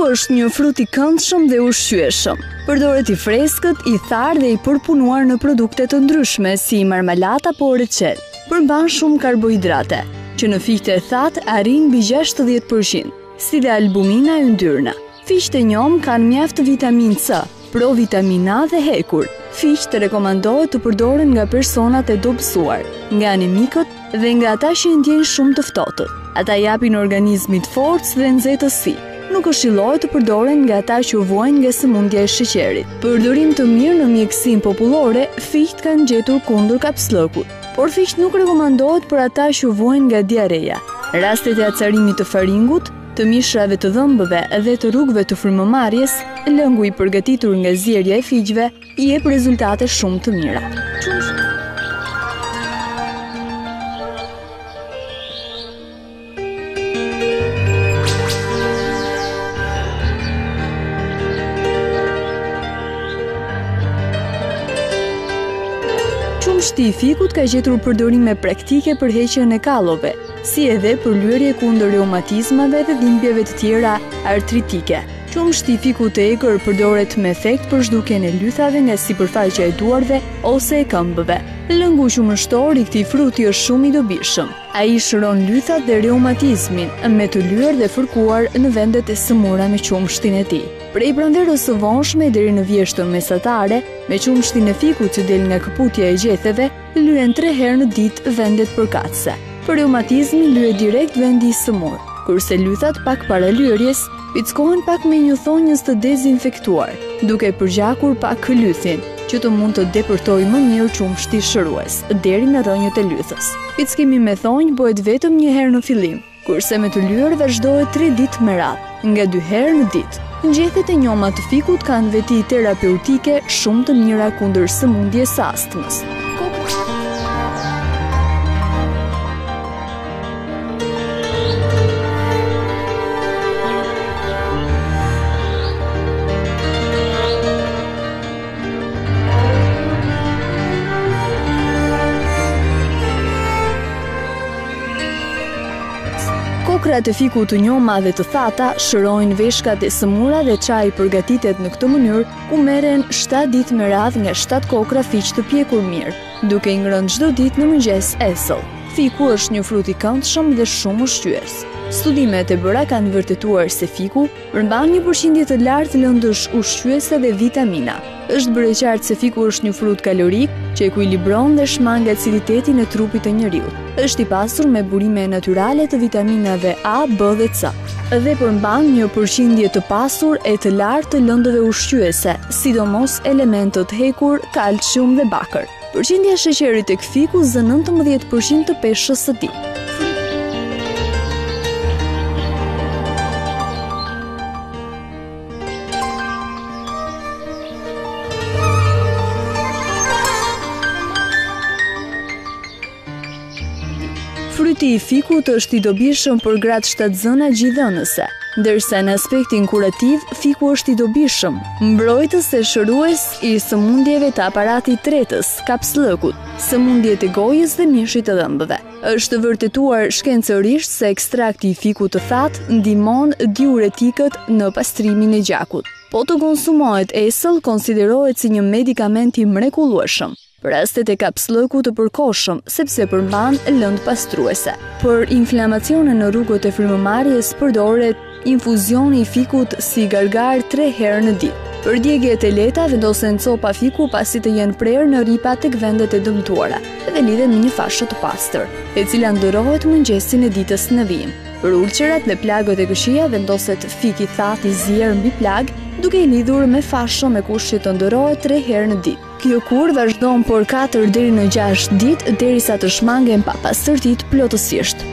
është një frut i këndshëm dhe ushqyeshëm. Përdoret i freskët, i tharë dhe i përpunuar në produkte të ndryshme si marmalata apo reçel. Përmban shumë karbohidrate, që në fiqte e thatë arrin mbi 60%, si dhe albumina e yndyrna. Fiqt e njom kanë mjaft vitamin C, provitamin A dhe hekur. Fiqt rekomandohet të përdoren nga personat e dobësuar, nga anemikët dhe nga ata që ndjejnë shumë të ftohtë. Ata japin organizmit forcë dhe nxehtësi. Nuk këshillohet të përdoren nga ata që vuajnë nga sëmundja e sheqerit. Përdorim të mirë në mjekësinë popullore, fiqt kanë gjetur kundër kapslëkut, por fiqt nuk rekomandohet për ata që vuajnë nga diareja. Rastet e acarimit të faringut, të mishrave të dhëmbëve dhe të rrugëve të frymëmarrjes, lëngu i përgatitur nga zjerrja e fiqve i jep rezultate shumë të mira. Qumshti i fikut ka gjetur përdorime praktike për heqjen e kallove, si edhe për lyerje kundër reumatizmave dhe dhimbjeve të tjera artritike. Qumshti i fikut të egër përdoret me efekt për zhdukjen e lythave nga sipërfaqja e duarve ose e këmbëve. Lëngu qumështor i këtij fruti është shumë i dobishëm. Ai shëron lythat dhe reumatizmin me të lyer dhe fërkuar në vendet e sëmura me qumshtin e tij. Prej pranverës së vonshme deri në vjeshtën mesatare, me qumshtin e fikut që del nga këputja e gjetheve, lyen 3 herë në ditë vendet përkatëse. Për reumatizmin lyhet direkt vendi i sëmur, kurse lythat pak para lyerjes pickohen pak me një thonjës të dezinfektuar, duke përgjakur pak lythin, që të mund të depërtojë më mirë qumshti shërues deri në rrënjët e lythës. Pickimi me thonjë bëhet vetëm një herë në fillim, kurse me të lyer vazhdohet 3 ditë me radhë, nga 2 herë në ditë. Ngjethet e njoma të fikut kanë veti terapeutike shumë të mira kundër sëmundjes së astmës. Kokrat e fikut të njoma dhe të thata shërojnë veshkat e sëmura dhe çaji përgatitet në këtë mënyrë, ku merren 7 ditë me radhë nga 7 kokra fiq të pjekur mirë, duke i ngrënë çdo ditë në mëngjes esëll. Fiku është një frut i këndshëm dhe shumë ushqyes. Studimet e bëra kanë vërtetuar se fiku përmban një përqindje të lartë lëndësh ushqyese dhe vitamina. Është bërë qartë se fiku është një frut kalorik që ekuilibron dhe shmang aciditetin e trupit të njeriut. Është i pasur me burime natyrale të vitaminave A, B dhe C. Dhe përmban një përqindje të pasur e të lartë të lëndëve ushqyese, sidomos elementët hekur, kalcium dhe bakër. Përqindja e sheqerit tek fiku zë 19% të peshës së tij. Fryti i fikut është i dobishëm për gratë shtatzëna gjithënëse, ndërsa në aspektin kurativ, fiku është i dobishëm, mbrojtës e shërues i sëmundjeve të aparatit tretës, kapslëkut, sëmundjet e gojës dhe mishit të dhëmbëve. Është vërtetuar shkencërisht se ekstrakti i fikut të thatë ndihmon diuretikët në pastrimin e gjakut. Po të konsumohet esëll, konsiderohet si një medikament i mrekullueshëm për rastet e kapslëkut të përkohshëm, sepse përmban lëndë pastruese. Për inflamacione në rrugët e frymëmarrjes përdoret infuzioni i fikut si gargar 3 herë në ditë. Për djegjet e lehta vendosen copa fiku pasi të jenë prerë në ripa tek vendet e dëmtuara dhe lidhen me një fashë të pastër, e cila ndërohet mëngjesin e ditës në vijim. Për ulçerat dhe plagët e këshia vendoset fik i thatë i zier mbi plag, duke i lidhur me fashë me kush që të ndërohet 3 herë në ditë. Kjo kur vazhdon por 4 deri në 6 ditë derisa të shmangen pa pastërtitë plotësisht.